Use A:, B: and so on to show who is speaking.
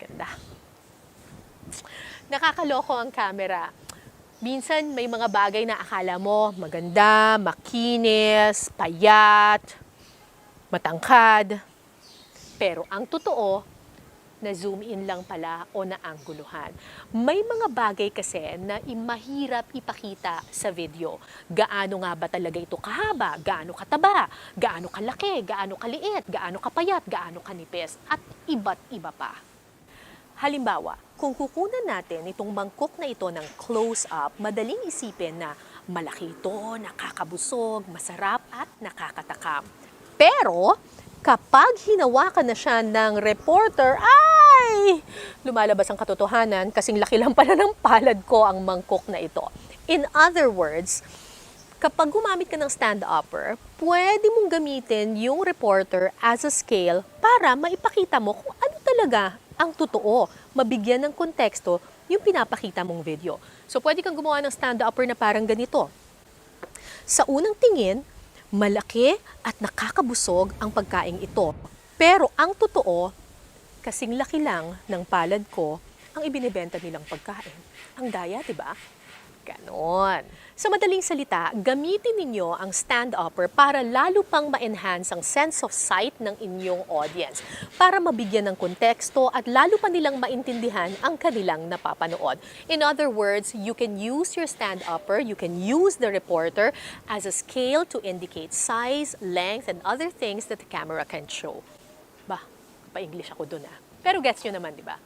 A: Ganda. Nakakaloko ang camera. Minsan may mga bagay na akala mo maganda, makinis, payat, matangkad. Pero ang totoo, na-zoom in lang pala o naangguluhan. May mga bagay kasi na mahirap ipakita sa video. Gaano nga ba talaga ito kahaba, gaano kataba, gaano kalaki, gaano kaliit, gaano kapayat, gaano kanipis, at iba't iba pa. Halimbawa, kung kukunan natin itong mangkok na ito ng close-up, madaling isipin na malaki ito, nakakabusog, masarap at nakakatakam. Pero, kapag hinawakan na siya ng reporter, ay! Lumalabas ang katotohanan kasing laki lang pala ng palad ko ang mangkok na ito. In other words, kapag gumamit ka ng stand-upper, pwede mong gamitin yung reporter as a scale para maipakita mo kung ano talaga ang totoo, mabigyan ng konteksto yung pinapakita mong video. So pwede kang gumawa ng stand-upper na parang ganito. Sa unang tingin, malaki at nakakabusog ang pagkaing ito. Pero ang totoo, kasing laki lang ng palad ko ang ibinebenta nilang pagkain. Ang daya, di ba? Ganon. Sa madaling salita, gamitin ninyo ang stand-upper para lalo pang ma-enhance ang sense of sight ng inyong audience, para mabigyan ng konteksto at lalo pa nilang maintindihan ang kanilang napapanood. In other words, you can use your stand-upper, you can use the reporter as a scale to indicate size, length, and other things that the camera can show. Bah, pa-English ako dun ah. Pero gets nyo naman, di ba?